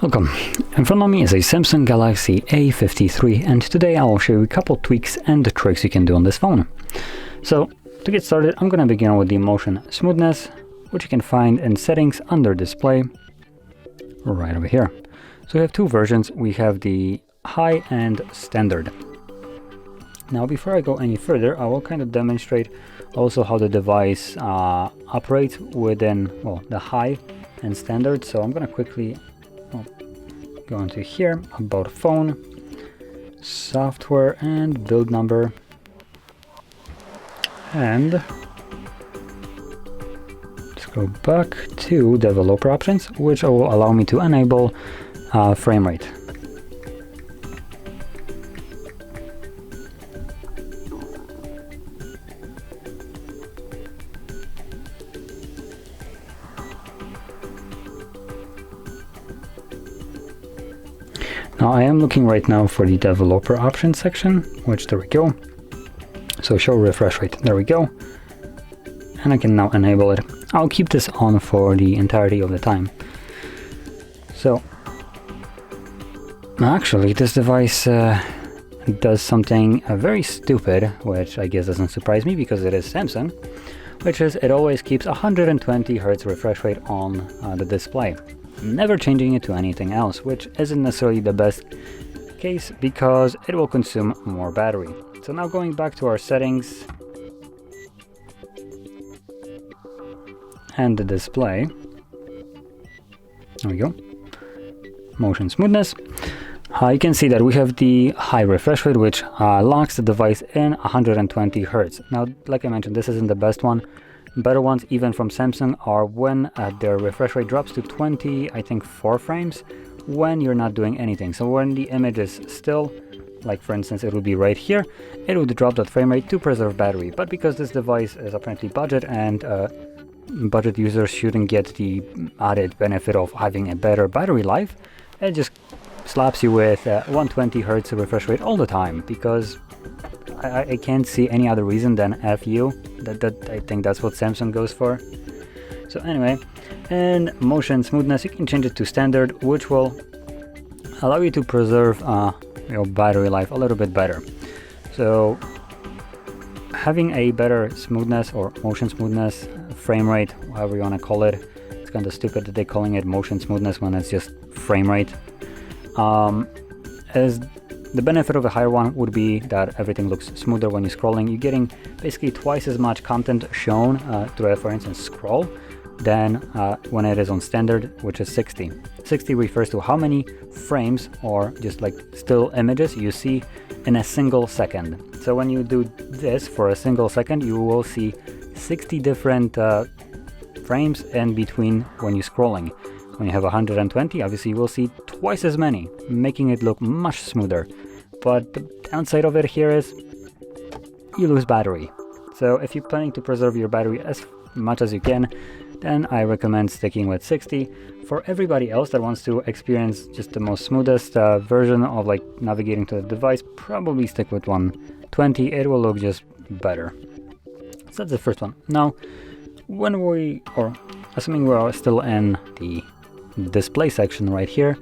Welcome. In front of me is a Samsung Galaxy A53, and today I'll show you a couple tweaks and tricks you can do on this phone. So to get started, I'm going to begin with the motion smoothness, which you can find in settings under display right over here. So we have two versions. We have the high and standard. Now before I go any further, I will kind of demonstrate also how the device operates within, well, the high and standard. So I'm going to quickly go into here, about phone, software, and build number, and let's go back to developer options, which will allow me to enable frame rate. Now I am looking right now for the developer options section, which there we go. So show refresh rate, there we go. And I can now enable it. I'll keep this on for the entirety of the time. So actually this device does something very stupid, which I guess doesn't surprise me because it is Samsung, which is it always keeps 120 Hz refresh rate on the display, never changing it to anything else, which isn't necessarily the best case because it will consume more battery. So now going back to our settings and the display, there we go, motion smoothness. You can see that we have the high refresh rate, which locks the device in 120 Hz. Now, like I mentioned, this isn't the best one. Better ones, even from Samsung, are when their refresh rate drops to 20, I think 4 frames, when you're not doing anything. So when the image is still, like for instance, it would be right here, it would drop that frame rate to preserve battery. But because this device is apparently budget, and budget users shouldn't get the added benefit of having a better battery life, it just slaps you with 120 Hz refresh rate all the time, because I can't see any other reason than FU. That I think that's what Samsung goes for. So anyway, and motion smoothness, you can change it to standard, which will allow you to preserve your battery life a little bit better. So having a better smoothness or motion smoothness, frame rate, however you want to call it, it's kind of stupid that they're calling it motion smoothness when it's just frame rate. As the benefit of a higher one would be that everything looks smoother when you're scrolling. You're getting basically twice as much content shown through, for instance, scroll than when it is on standard, which is 60. 60 refers to how many frames or just like still images you see in a single second. So when you do this for a single second, you will see 60 different frames in between when you're scrolling. When you have 120, obviously you will see twice as many, making it look much smoother. But the downside of it here is you lose battery. So if you're planning to preserve your battery as much as you can, then I recommend sticking with 60. For everybody else that wants to experience just the most smoothest version of like navigating to the device, probably stick with 120. It will look just better. So that's the first one. Now, assuming we are still in the display section right here,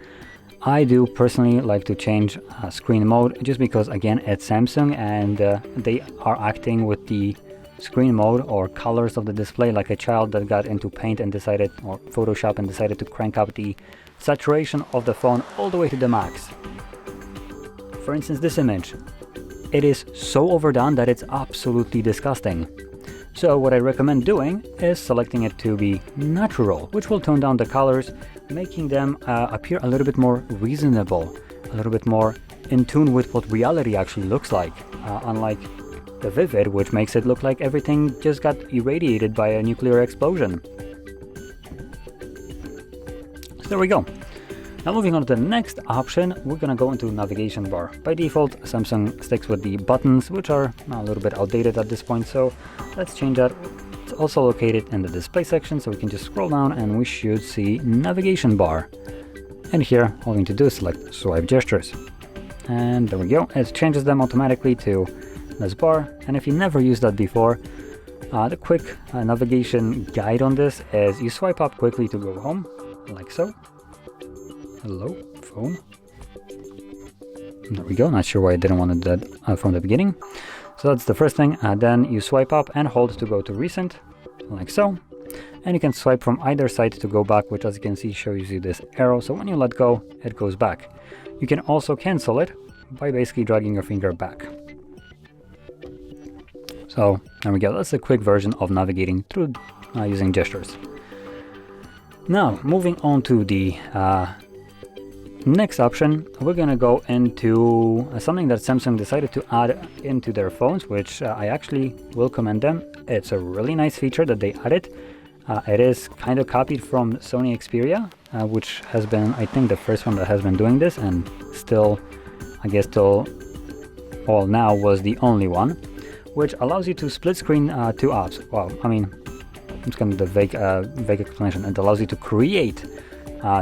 I do personally like to change screen mode, just because again it's Samsung and they are acting with the screen mode or colors of the display like a child that got into Paint and decided, or Photoshop, and decided to crank up the saturation of the phone all the way to the max. For instance, this image, it is so overdone that it's absolutely disgusting. So what I recommend doing is selecting it to be natural, which will tone down the colors, making them appear a little bit more reasonable, a little bit more in tune with what reality actually looks like, unlike the vivid, which makes it look like everything just got irradiated by a nuclear explosion. So there we go. Now moving on to the next option, we're gonna go into navigation bar. By default, Samsung sticks with the buttons, which are a little bit outdated at this point, so let's change that. It's also located in the display section, so we can just scroll down and we should see navigation bar. And here, all we need to do is select swipe gestures. And there we go, it changes them automatically to this bar. And if you never used that before, The quick navigation guide on this is you swipe up quickly to go home, like so. Hello, phone. There we go, not sure why I didn't want to do that from the beginning. So that's the first thing. Then you swipe up and hold to go to recent, like so. And you can swipe from either side to go back, which as you can see shows you this arrow. So when you let go, it goes back. You can also cancel it by basically dragging your finger back. So there we go, that's a quick version of navigating through using gestures. Now, moving on to the next option, we're gonna go into something that Samsung decided to add into their phones, which I actually will commend them. It's a really nice feature that they added. It is kind of copied from Sony Xperia, which has been, I think, the first one that has been doing this, and still, I guess till well now was the only one, which allows you to split screen two apps. Well, I mean, it's kind of the vague explanation. It allows you to create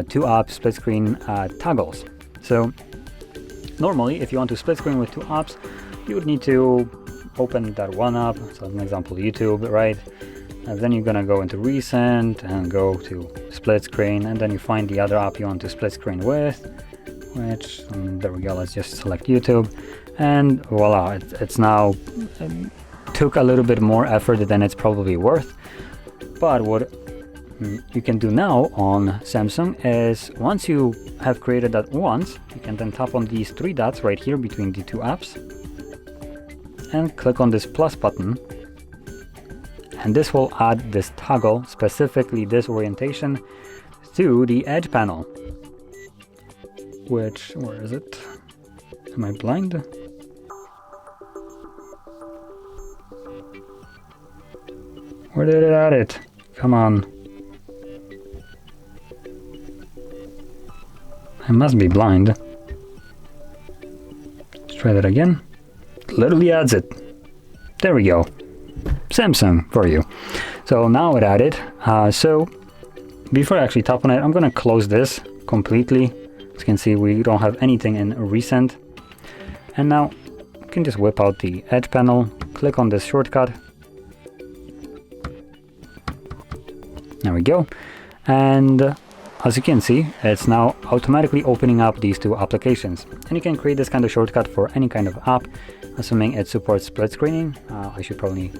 two app split screen toggles. So normally, if you want to split screen with two apps, you would need to open that one app. So, as an example, YouTube, right? And then you're gonna go into recent and go to split screen, and then you find the other app you want to split screen with, which there we go. Let's just select YouTube, and voila! It's now took a little bit more effort than it's probably worth. But what you can do now on Samsung is once you have created that once, you can then tap on these three dots right here between the two apps and click on this plus button, and this will add this toggle, specifically this orientation, to the edge panel. Which, where is it? Am I blind? Where did it add it? Come on. I must be blind. Let's try that again. It literally adds it. There we go. Samsung for you. So now it added. So before I actually tap on it, I'm going to close this completely. As you can see, we don't have anything in recent. And now you can just whip out the edge panel, click on this shortcut. There we go. And as you can see, it's now automatically opening up these two applications. And you can create this kind of shortcut for any kind of app, assuming it supports split screening. I should probably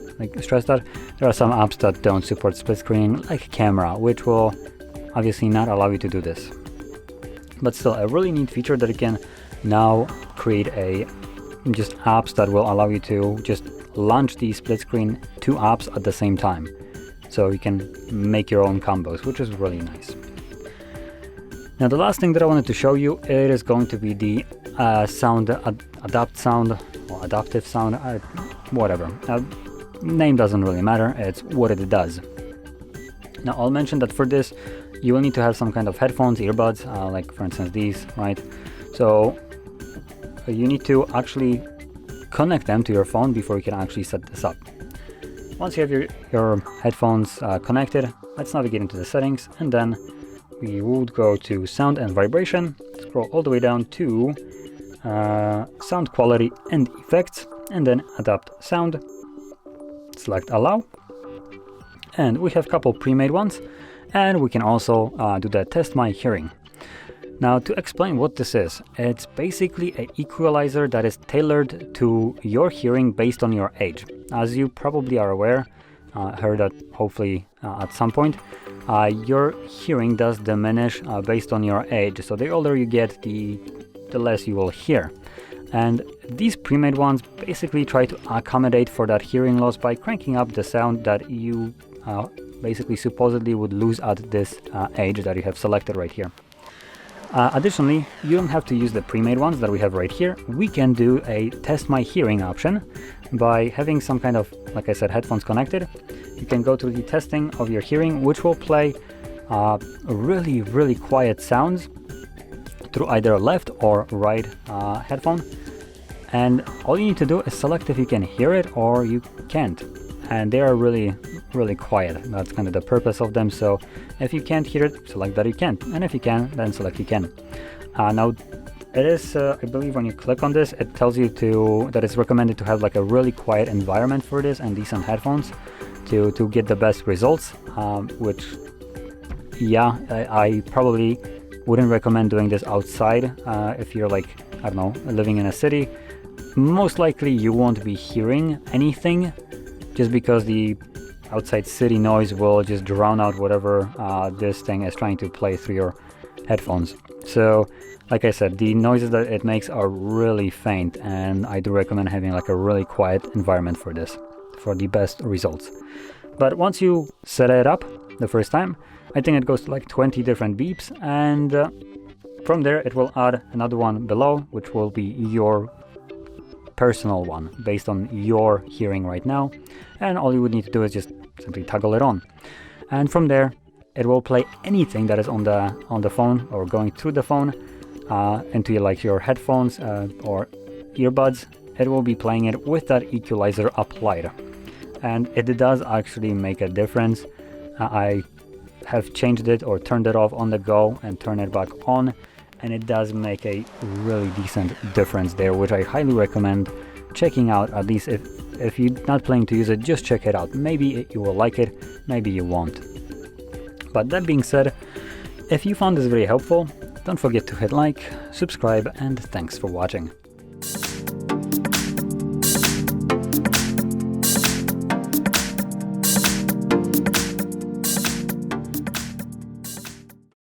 stress that. There are some apps that don't support split screening, like camera, which will obviously not allow you to do this. But still, a really neat feature that you can now create just apps that will allow you to just launch the split screen two apps at the same time. So you can make your own combos, which is really nice. Now the last thing that I wanted to show you, it is going to be the adaptive sound, whatever. Name doesn't really matter, it's what it does. Now I'll mention that for this, you will need to have some kind of headphones, earbuds, like for instance these, right? So you need to actually connect them to your phone before you can actually set this up. Once you have your headphones connected, let's navigate into the settings, and then we would go to sound and vibration, scroll all the way down to sound quality and effects, and then adapt sound, select allow, and we have a couple pre-made ones, and we can also do the test my hearing. Now to explain what this is, it's basically an equalizer that is tailored to your hearing based on your age. As you probably are aware, heard that hopefully at some point, your hearing does diminish based on your age. So the older you get, the less you will hear. And these pre-made ones basically try to accommodate for that hearing loss by cranking up the sound that you basically supposedly would lose at this age that you have selected right here. Additionally, you don't have to use the pre-made ones that we have right here. We can do a test my hearing option by having some kind of, like I said, headphones connected. You can go to the testing of your hearing, which will play really quiet sounds through either left or right headphone. And all you need to do is select if you can hear it or you can't. And they are really quiet. That's kind of the purpose of them. So if you can't hear it, select that you can. And if you can, then select you can. Now it is, I believe when you click on this, it tells you that it's recommended to have like a really quiet environment for this and decent headphones. to get the best results, which, yeah, I probably wouldn't recommend doing this outside. If you're like, I don't know, living in a city, most likely you won't be hearing anything, just because the outside city noise will just drown out whatever this thing is trying to play through your headphones. So like I said, the noises that it makes are really faint, and I do recommend having like a really quiet environment for this, for the best results. But once you set it up the first time, I think it goes to like 20 different beeps, and from there it will add another one below, which will be your personal one based on your hearing right now, and all you would need to do is just simply toggle it on, and from there it will play anything that is on the phone or going through the phone into like your headphones or earbuds. It will be playing it with that equalizer applied, and it does actually make a difference. I have changed it or turned it off on the go and turn it back on, and it does make a really decent difference there, which I highly recommend checking out. At least if you're not planning to use it, just check it out. Maybe you will like it, maybe you won't. But that being said, if you found this very helpful, don't forget to hit like, subscribe, and thanks for watching.